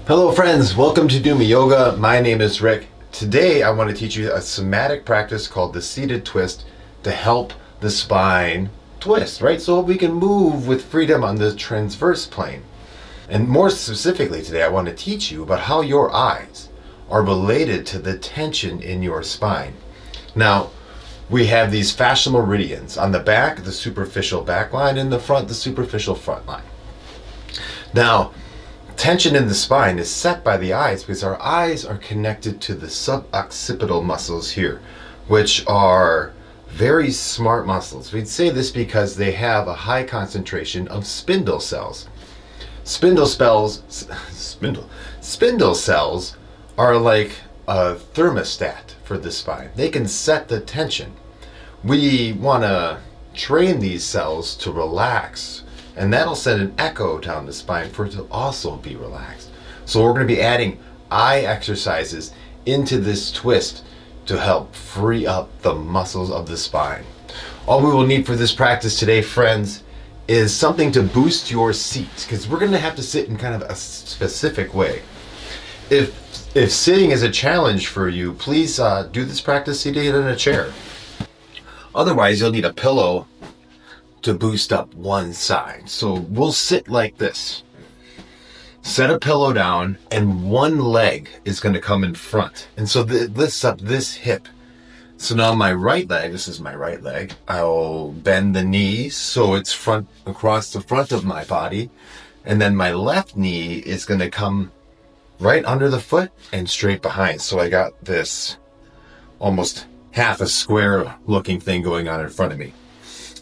Hello friends, welcome to Soma Yoga. My name is Rick. Today I want to teach you a somatic practice called the seated twist to help the spine twist, right? So we can move with freedom on the transverse plane. And more specifically today, I want to teach you about how your eyes are related to the tension in your spine. Now, we have these fascial meridians. On the back, the superficial back line, and the front, the superficial front line. Now, tension in the spine is set by the eyes because our eyes are connected to the suboccipital muscles here, which are very smart muscles. We'd say this because they have a high concentration of spindle cells. Spindle cells are like a thermostat for the spine. They can set the tension. We want to train these cells to relax, and that'll send an echo down the spine for it to also be relaxed. So we're going to be adding eye exercises into this twist to help free up the muscles of the spine. All we will need for this practice today, friends, is something to boost your seat, because we're going to have to sit in kind of a specific way. If sitting is a challenge for you, please do this practice seated in a chair. Otherwise, you'll need a pillow to boost up one side. So we'll sit like this. Set a pillow down, and one leg is going to come in front. And so it lifts up this hip. So now my right leg, this is my right leg, I'll bend the knees so it's front across the front of my body. And then my left knee is going to come right under the foot and straight behind. So I got this almost half a square looking thing going on in front of me.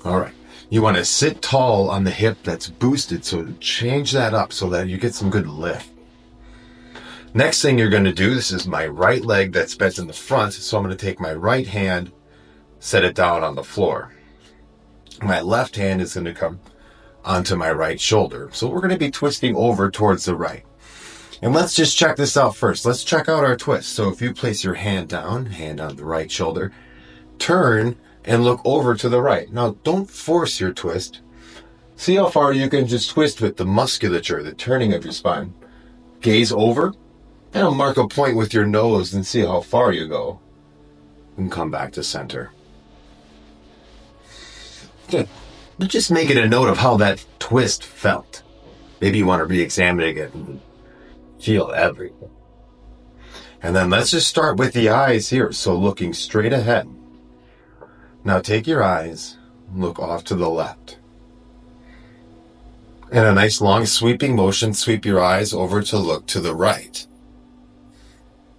All right. You want to sit tall on the hip that's boosted, so change that up so that you get some good lift. Next thing you're going to do, this is my right leg that's bent in the front, so I'm going to take my right hand, set it down on the floor. My left hand is going to come onto my right shoulder. So we're going to be twisting over towards the right. And let's just check this out first. Let's check out our twist. So if you place your hand down, hand on the right shoulder, turn and look over to the right. Now, don't force your twist. See how far you can just twist with the musculature, the turning of your spine. Gaze over, and mark a point with your nose and see how far you go. And come back to center. Good. Just making a note of how that twist felt. Maybe you want to re-examine it and feel everything. And then let's just start with the eyes here. So looking straight ahead. Now take your eyes, look off to the left. In a nice long sweeping motion, sweep your eyes over to look to the right.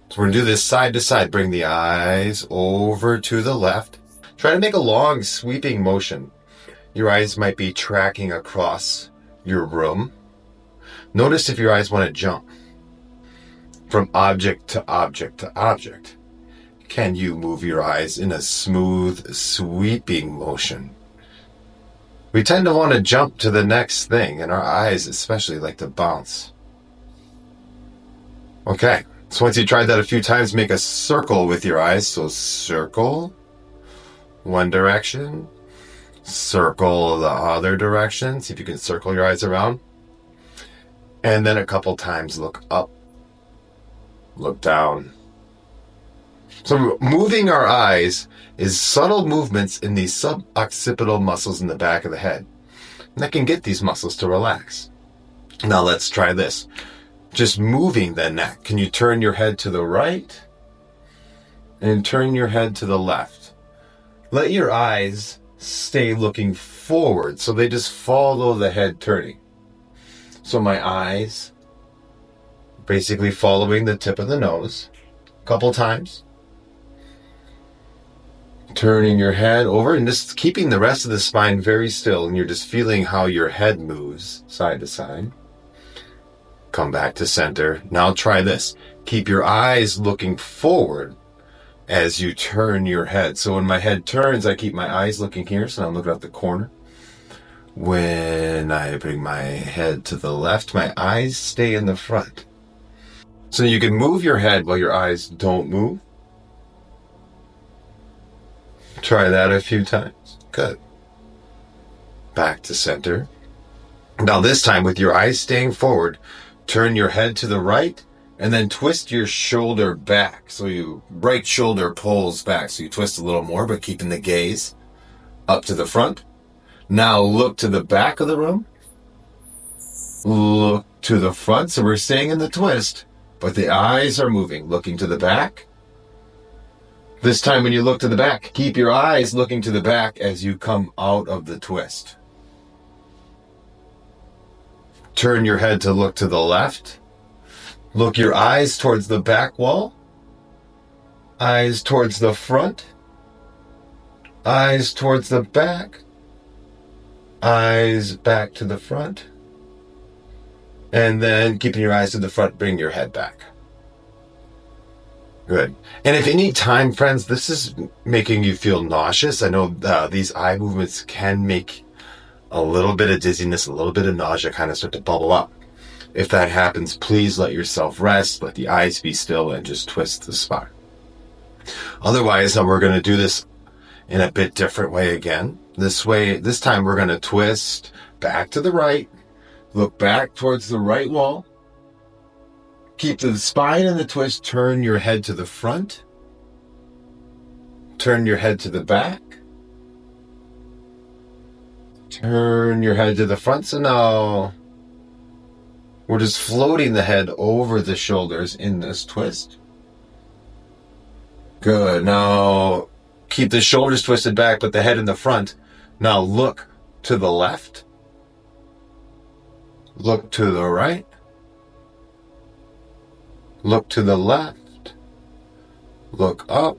So we're going to do this side to side. Bring the eyes over to the left. Try to make a long sweeping motion. Your eyes might be tracking across your room. Notice if your eyes want to jump from object to object to object. Can you move your eyes in a smooth, sweeping motion? We tend to want to jump to the next thing, and our eyes especially like to bounce. Okay, so once you tried that a few times, make a circle with your eyes. So circle one direction, circle the other direction. See if you can circle your eyes around. And then a couple times look up, look down. So moving our eyes is subtle movements in these suboccipital muscles in the back of the head. And that can get these muscles to relax. Now let's try this. Just moving the neck. Can you turn your head to the right? And turn your head to the left. Let your eyes stay looking forward so they just follow the head turning. So my eyes basically following the tip of the nose. A couple times. Turning your head over and just keeping the rest of the spine very still, and you're just feeling how your head moves side to side. Come back to center. Now try this. Keep your eyes looking forward as you turn your head. So when my head turns, I keep my eyes looking here, so I'm looking at the corner. When I bring my head to the left, my eyes stay in the front. So you can move your head while your eyes don't move. Try that a few times. Good. Back to center. Now this time with your eyes staying forward, Turn your head to the right, and then twist your shoulder back. So your right shoulder pulls back. So you twist a little more, but keeping the gaze up to the front. Now look to the back of the room. Look to the front. So we're staying in the twist, but the eyes are moving, looking to the back. This time when you look to the back, keep your eyes looking to the back as you come out of the twist. Turn your head to look to the left. Look your eyes towards the back wall. Eyes towards the front. Eyes towards the back. Eyes back to the front. And then keeping your eyes to the front, bring your head back. Good. And if any time, friends, this is making you feel nauseous, I know these eye movements can make a little bit of dizziness, a little bit of nausea kind of start to bubble up. If that happens, please let yourself rest, let the eyes be still, and just twist the spine. Otherwise, we're going to do this in a bit different way again. This time we're going to twist back to the right, look back towards the right wall. Keep the spine in the twist, turn your head to the front. Turn your head to the back. Turn your head to the front. So now we're just floating the head over the shoulders in this twist. Good. Now keep the shoulders twisted back, but the head in the front. Now look to the left. Look to the right. Look to the left. Look up.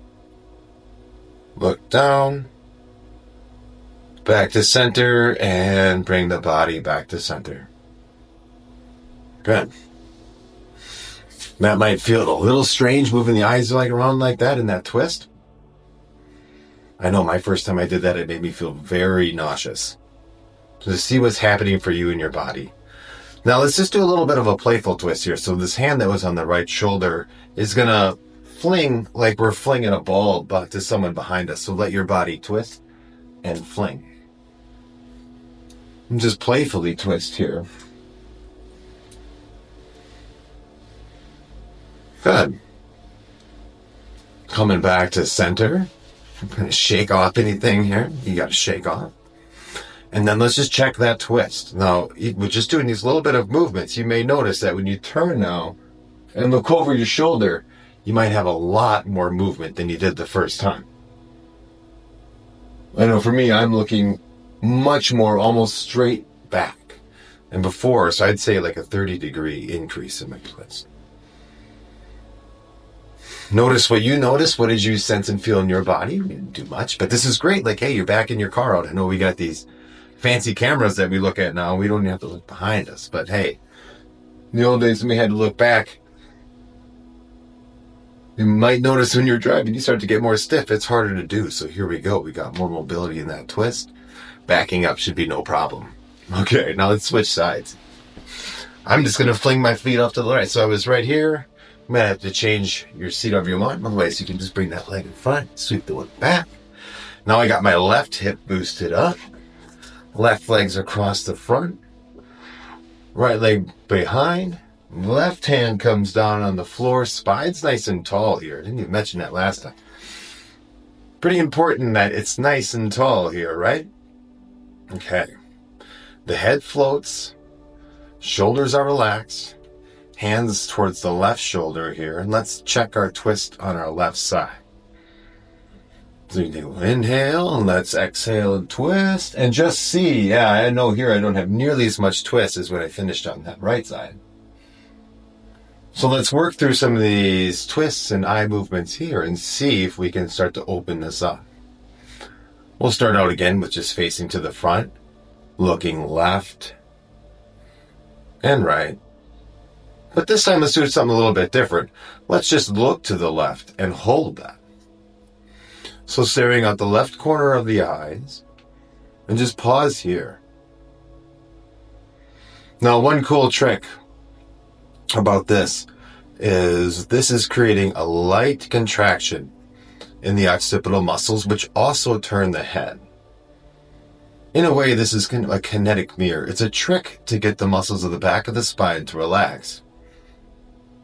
Look down. Back to center, and bring the body back to center. Good. That might feel a little strange moving the eyes around like that in that twist. I know my first time I did that, it made me feel very nauseous. So to see what's happening for you in your body. Now let's just do a little bit of a playful twist here. So this hand that was on the right shoulder is going to fling like we're flinging a ball to someone behind us. So let your body twist and fling. And just playfully twist here. Good. Coming back to center. I'm going to shake off anything here you got to shake off. And then let's just check that twist. Now, we're just doing these little bit of movements. You may notice that when you turn now and look over your shoulder, you might have a lot more movement than you did the first time. I know for me, I'm looking much more almost straight back than before. So I'd say like a 30-degree increase in my twist. Notice what you notice. What did you sense and feel in your body? You didn't do much, but this is great. Like, hey, you're back in your car out. I know we got these fancy cameras that we look at now. We don't even have to look behind us. But hey, in the old days when we had to look back, you might notice when you're driving, you start to get more stiff. It's harder to do. So here we go. We got more mobility in that twist. Backing up should be no problem. Okay, now let's switch sides. I'm just going to fling my feet off to the right. So I was right here. I'm going to have to change your seat over your mind. Otherwise, you can just bring that leg in front, sweep the one back. Now I got my left hip boosted up. Left leg's across the front. Right leg behind. Left hand comes down on the floor. Spine's nice and tall here. I didn't even mention that last time. Pretty important that it's nice and tall here, right? Okay. The head floats. Shoulders are relaxed. Hands towards the left shoulder here. And let's check our twist on our left side. So you do inhale, and let's exhale and twist. And just see, yeah, I know here I don't have nearly as much twist as when I finished on that right side. So let's work through some of these twists and eye movements here and see if we can start to open this up. We'll start out again with just facing to the front, looking left and right. But this time let's do something a little bit different. Let's just look to the left and hold that. So staring out the left corner of the eyes, and just pause here. Now, one cool trick about this is creating a light contraction in the occipital muscles, which also turn the head. In a way, this is kind of a kinetic mirror. It's a trick to get the muscles of the back of the spine to relax.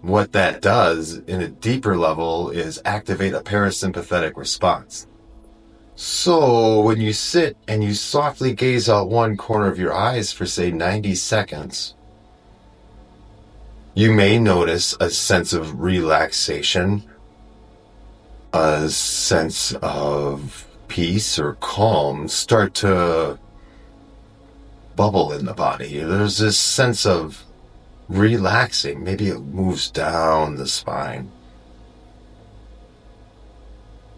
What that does in a deeper level is activate a parasympathetic response. So when you sit and you softly gaze out one corner of your eyes for, say, 90 seconds, you may notice a sense of relaxation, a sense of peace or calm start to bubble in the body. There's this sense of relaxing. Maybe it moves down the spine.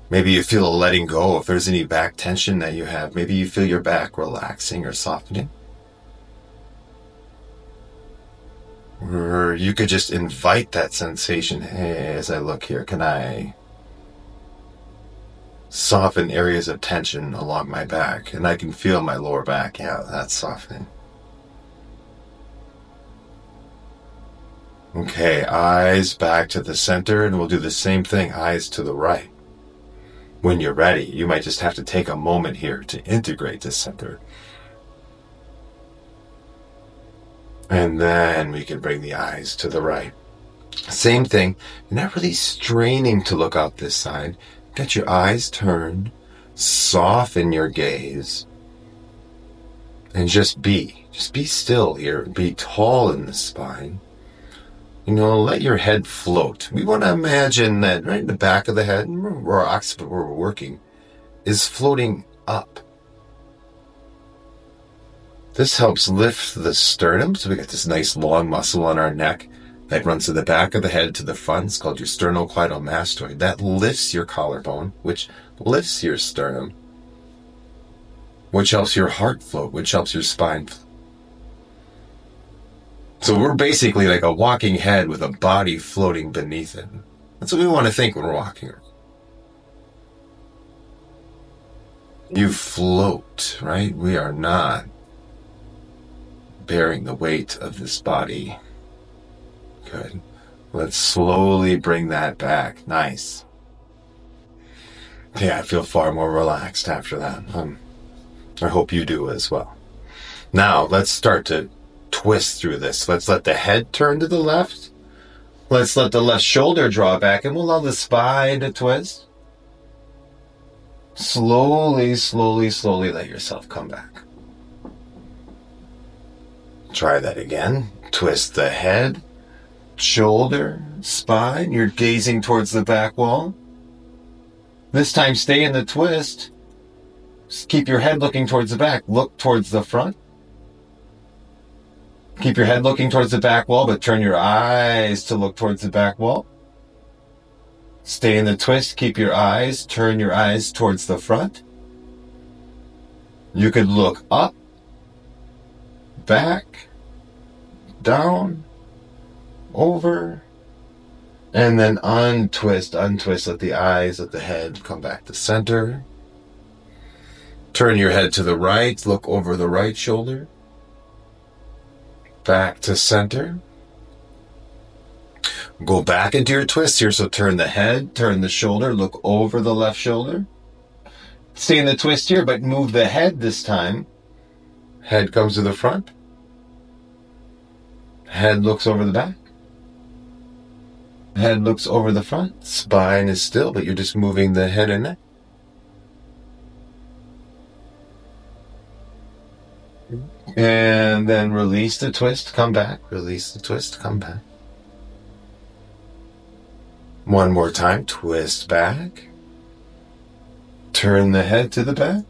Maybe you feel a letting go if there's any back tension that you have. Maybe you feel your back relaxing or softening. Or you could just invite that sensation. Hey, as I look here, can I soften areas of tension along my back? And I can feel my lower back. Yeah, that's softening. Okay, eyes back to the center, and we'll do the same thing, eyes to the right. When you're ready, you might just have to take a moment here to integrate the center. And then we can bring the eyes to the right. Same thing, you're not really straining to look out this side. Get your eyes turned, soften your gaze, and just be still here, be tall in the spine. Let your head float. We want to imagine that right in the back of the head, where our occiput, where we're working, is floating up. This helps lift the sternum. So we got this nice long muscle on our neck that runs to the back of the head to the front. It's called your sternocleidomastoid. That lifts your collarbone, which lifts your sternum, which helps your heart float, which helps your spine float. So we're basically like a walking head with a body floating beneath it. That's what we want to think when we're walking. You float, right? We are not bearing the weight of this body. Good. Let's slowly bring that back. Nice. Yeah, I feel far more relaxed after that. I hope you do as well. Now, let's start to twist through this. Let's let the head turn to the left. Let's let the left shoulder draw back, and we'll allow the spine to twist. Slowly, slowly, slowly let yourself come back. Try that again. Twist the head, shoulder, spine. You're gazing towards the back wall. This time, stay in the twist. Just keep your head looking towards the back. Look towards the front. Keep your head looking towards the back wall, but turn your eyes to look towards the back wall. Stay in the twist. Keep your eyes. Turn your eyes towards the front. You could look up, back, down, over, and then untwist. Let the eyes, let the head come back to center. Turn your head to the right. Look over the right shoulder. Back to center. Go back into your twist here. So turn the head, turn the shoulder, look over the left shoulder. Stay in the twist here, but move the head this time. Head comes to the front. Head looks over the back. Head looks over the front. Spine is still, but you're just moving the head and neck. And then release the twist, come back. Release the twist, come back. One more time, twist back. Turn the head to the back.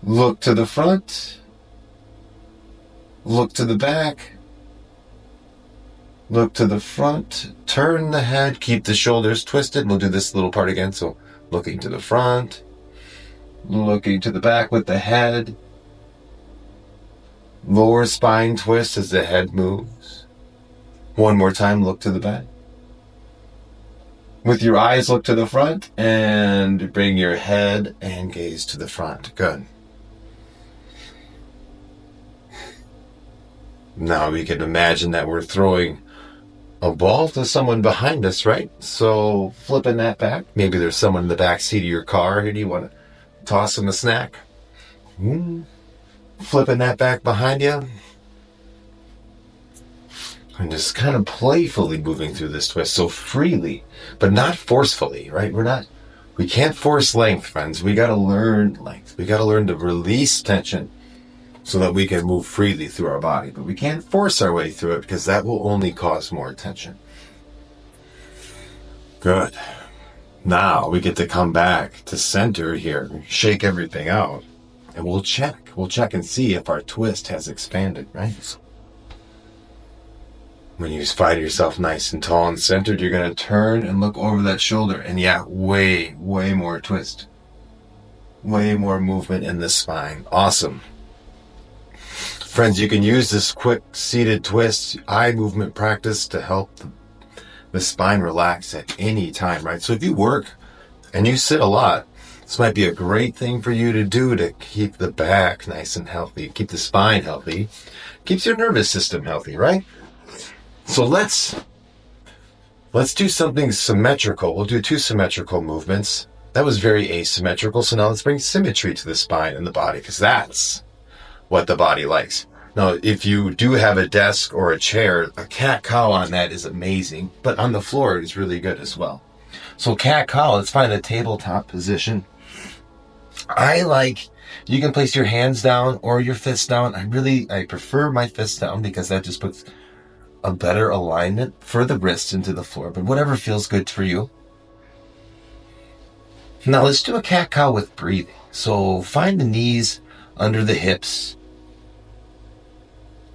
Look to the front. Look to the back. Look to the front. Turn the head, keep the shoulders twisted. We'll do this little part again. So looking to the front. Looking to the back with the head. Lower spine twist as the head moves. One more time, look to the back. With your eyes, look to the front and bring your head and gaze to the front. Good. Now we can imagine that we're throwing a ball to someone behind us, right? So flipping that back. Maybe there's someone in the back seat of your car and you want to Toss them a snack. Flipping that back behind you. And just kind of playfully moving through this twist, so freely, but not forcefully, right? We can't force length, friends. We got to learn length. We got to learn to release tension so that we can move freely through our body. But we can't force our way through it because that will only cause more tension. Good. Now we get to come back to center here, shake everything out, and we'll check. We'll check and see if our twist has expanded, right? When you find yourself nice and tall and centered, you're going to turn and look over that shoulder. And yeah, way more twist. Way more movement in the spine. Awesome. Friends, you can use this quick seated twist, eye movement practice to help the spine relax at any time, right? So if you work and you sit a lot, this might be a great thing for you to do to keep the back nice and healthy, keep the spine healthy, keeps your nervous system healthy, right? So let's do something symmetrical. We'll do 2 symmetrical movements. That was very asymmetrical. So now let's bring symmetry to the spine and the body, because that's what the body likes. Now, if you do have a desk or a chair, a cat-cow on that is amazing, but on the floor it is really good as well. So cat-cow, let's find a tabletop position. You can place your hands down or your fists down. I prefer my fists down because that just puts a better alignment for the wrists into the floor, but whatever feels good for you. Now let's do a cat-cow with breathing. So find the knees under the hips,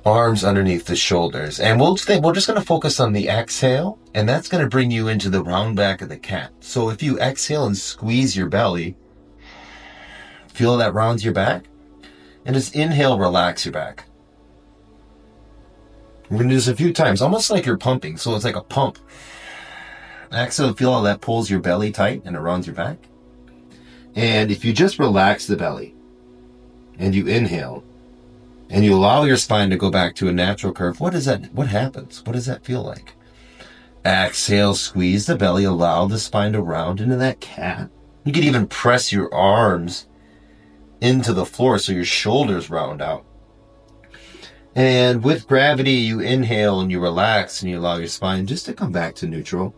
arms underneath the shoulders, and we're just going to focus on the exhale, and that's going to bring you into the round back of the cat. So if you exhale and squeeze your belly, feel that rounds your back, and just inhale, relax your back. We're going to do this a few times, almost like you're pumping. So it's like a pump. Exhale, feel how that pulls your belly tight and it rounds your back. And if you just relax the belly and you inhale and you allow your spine to go back to a natural curve, what happens? What does that feel like? Exhale, squeeze the belly, allow the spine to round into that cat. You can even press your arms into the floor so your shoulders round out. And with gravity, you inhale and you relax and you allow your spine just to come back to neutral.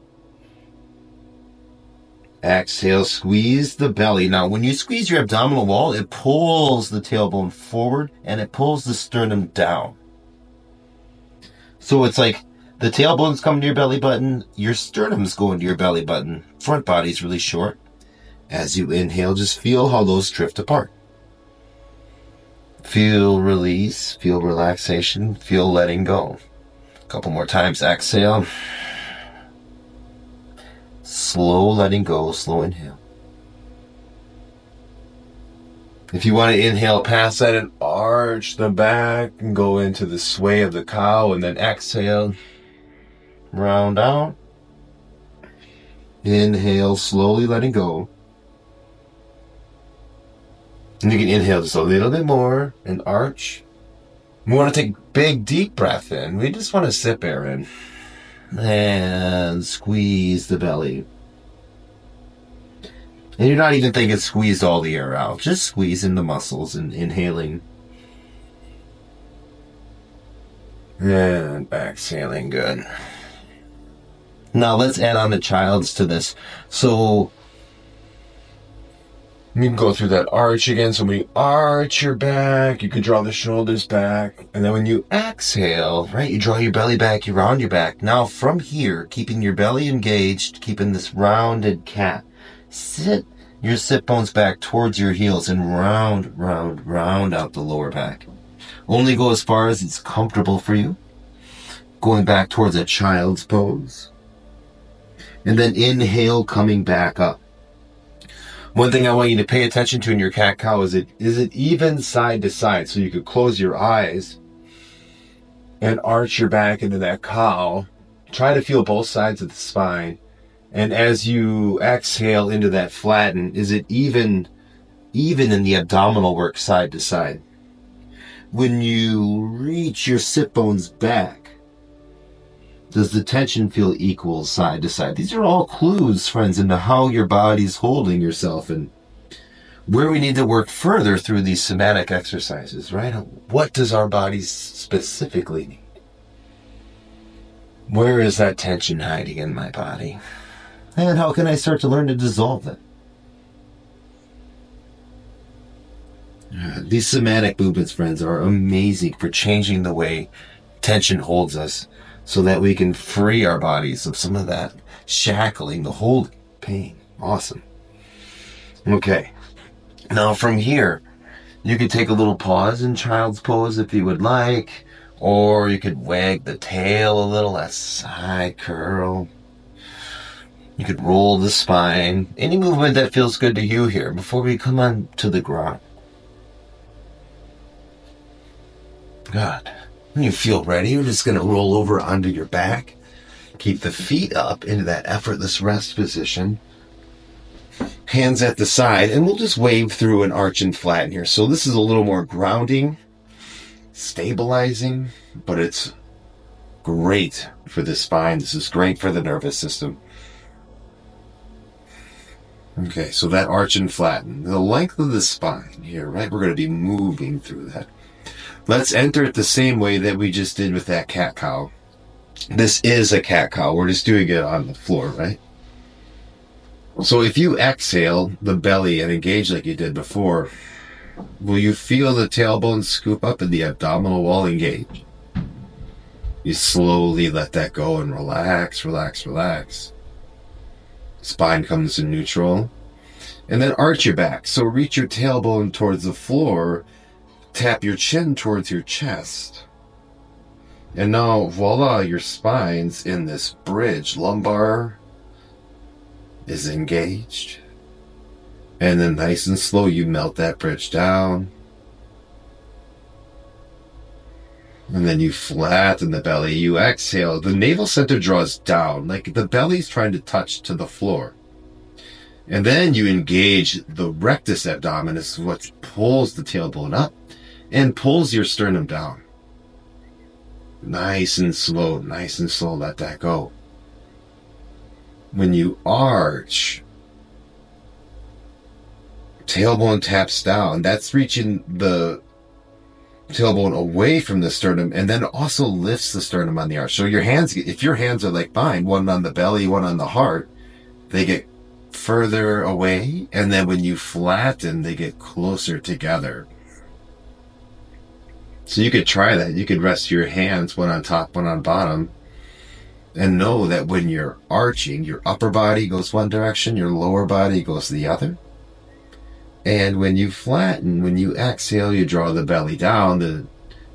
Exhale, squeeze the belly. Now, when you squeeze your abdominal wall, it pulls the tailbone forward and it pulls the sternum down. So it's like the tailbone's coming to your belly button, your sternum's going to your belly button. Front body's really short. As you inhale, just feel how those drift apart. Feel release, feel relaxation, feel letting go. A couple more times. Exhale. Slow letting go, slow inhale. If you want to inhale past that and arch the back and go into the sway of the cow, and then exhale, round out. Inhale, slowly letting go. And you can inhale just a little bit more and arch. We want to take a big, deep breath in. We just want to sip air in. And squeeze the belly. And you're not even thinking squeeze all the air out. Just squeezing the muscles and inhaling. And exhaling. Good. Now let's add on the child's to this. So you can go through that arch again. So when you arch your back, you can draw the shoulders back. And then when you exhale, right, you draw your belly back, you round your back. Now from here, keeping your belly engaged, keeping this rounded cat, sit your sit bones back towards your heels and round out the lower back. Only go as far as it's comfortable for you. Going back towards a child's pose. And then inhale, coming back up. One thing I want you to pay attention to in your cat-cow is it even side to side? So you could close your eyes and arch your back into that cow. Try to feel both sides of the spine. And as you exhale into that flatten, is it even in the abdominal work side to side? When you reach your sit bones back, does the tension feel equal side to side? These are all clues, friends, into how your body's holding yourself. And where we need to work further through these somatic exercises, right? What does our body specifically need? Where is that tension hiding in my body? And how can I start to learn to dissolve it? These somatic movements, friends, are amazing for changing the way tension holds us so that we can free our bodies of some of that shackling, the holding pain. Awesome. Okay. Now from here, you could take a little pause in child's pose if you would like, or you could wag the tail a little, that side curl. You could roll the spine. Any movement that feels good to you here before we come on to the ground. Good. When you feel ready, you're just going to roll over onto your back. Keep the feet up into that effortless rest position. Hands at the side, and we'll just wave through an arch and flatten here. So this is a little more grounding, stabilizing, but it's great for the spine. This is great for the nervous system. Okay, so that arch and flatten. The length of the spine here, right? We're going to be moving through that. Let's enter it the same way that we just did with that cat-cow. This is a cat-cow. We're just doing it on the floor, right? So if you exhale the belly and engage like you did before, will you feel the tailbone scoop up and the abdominal wall engage? You slowly let that go and relax, relax, relax. Spine comes to neutral. And then arch your back. So reach your tailbone towards the floor. Tap your chin towards your chest. And now, voila, your spine's in this bridge. Lumbar is engaged. And then nice and slow, you melt that bridge down. And then you flatten the belly. You exhale. The navel center draws down, like the belly's trying to touch to the floor. And then you engage the rectus abdominis, what pulls the tailbone up and pulls your sternum down. Nice and slow, let that go. When you arch, tailbone taps down. That's reaching the tailbone away from the sternum, and then also lifts the sternum on the arch. So your hands, if your hands are like mine, one on the belly, one on the heart, they get further away, and then when you flatten, they get closer together. So you could try that. You could rest your hands, one on top, one on bottom, and know that when you're arching, your upper body goes one direction, your lower body goes the other. And when you flatten, when you exhale, you draw the belly down, the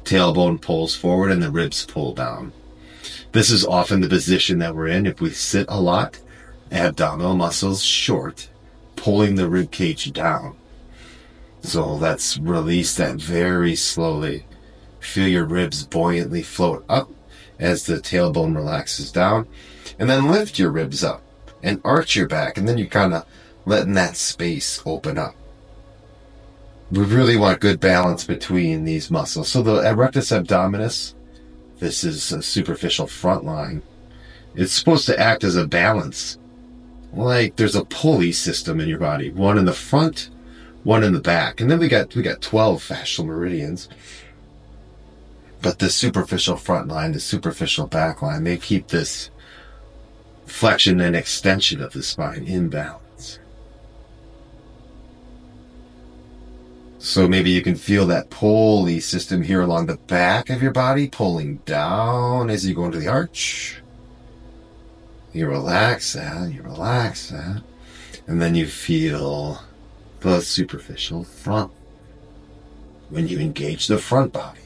tailbone pulls forward, and the ribs pull down. This is often the position that we're in if we sit a lot. Abdominal muscles short, pulling the rib cage down. So let's release that very slowly. Feel your ribs buoyantly float up as the tailbone relaxes down. And then lift your ribs up and arch your back. And then you're kind of letting that space open up. We really want good balance between these muscles. So the rectus abdominis, this is a superficial front line. It's supposed to act as a balance. Like there's a pulley system in your body. One in the front, one in the back. And then we got 12 fascial meridians. But the superficial front line, the superficial back line, they keep this flexion and extension of the spine in balance. So maybe you can feel that pulley system here along the back of your body, pulling down as you go into the arch. You relax that, and then you feel the superficial front when you engage the front body.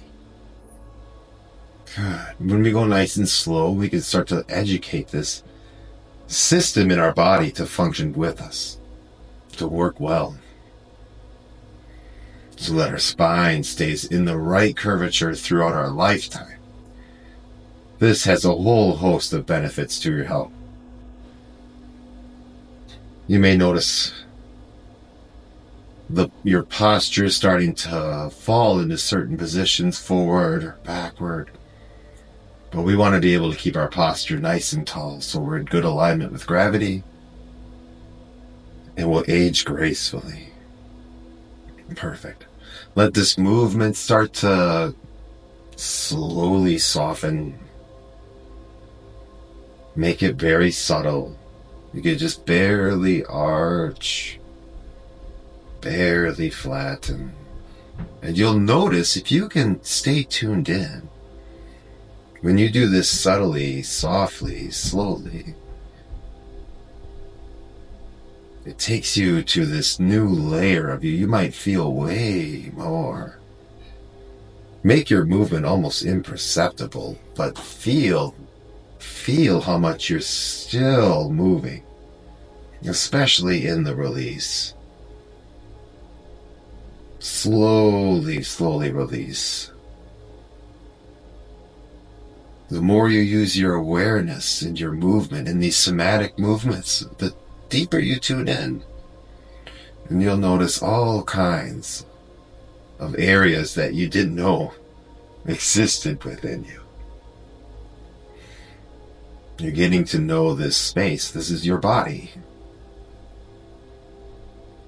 Good. When we go nice and slow, we can start to educate this system in our body to function with us, to work well, so that our spine stays in the right curvature throughout our lifetime. This has a whole host of benefits to your health. You may notice your posture is starting to fall into certain positions, forward or backward. But we want to be able to keep our posture nice and tall so we're in good alignment with gravity and we'll age gracefully. Perfect. Let this movement start to slowly soften. Make it very subtle. You could just barely arch, barely flatten. And you'll notice, if you can stay tuned in, when you do this subtly, softly, slowly, it takes you to this new layer of you. You might feel way more. Make your movement almost imperceptible, but feel how much you're still moving, especially in the release. Slowly, slowly release. The more you use your awareness and your movement in these somatic movements, the deeper you tune in. And you'll notice all kinds of areas that you didn't know existed within you. You're getting to know this space. This is your body.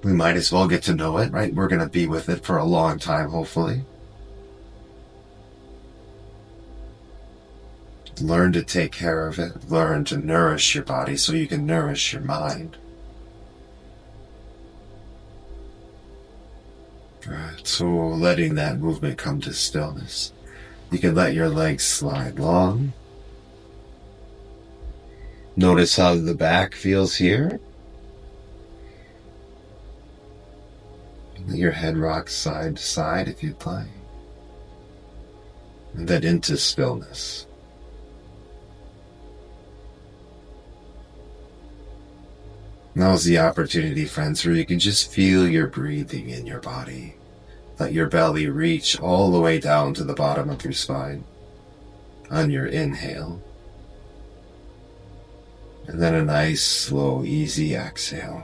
We might as well get to know it, right? We're going to be with it for a long time, hopefully. Learn to take care of it. Learn to nourish your body so you can nourish your mind. Right, so letting that movement come to stillness. You can let your legs slide long. Notice how the back feels here. Let your head rock side to side if you'd like. And then into stillness. Now's the opportunity, friends, where you can just feel your breathing in your body. Let your belly reach all the way down to the bottom of your spine on your inhale. And then a nice, slow, easy exhale.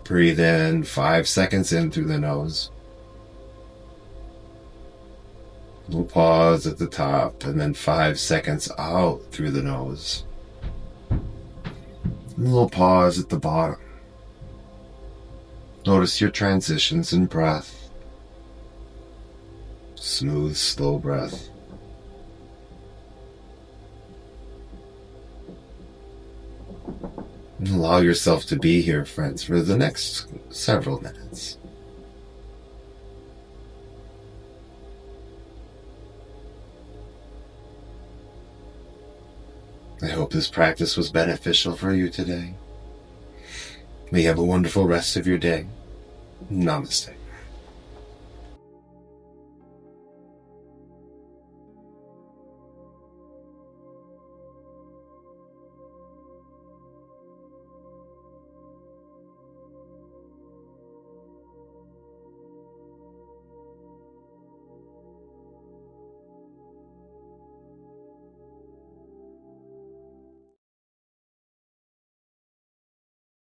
Breathe in 5 seconds in through the nose. We'll pause at the top and then 5 seconds out through the nose. A little pause at the bottom. Notice your transitions in breath. Smooth, slow breath. And allow yourself to be here, friends, for the next several minutes. I hope this practice was beneficial for you today. May you have a wonderful rest of your day. Namaste.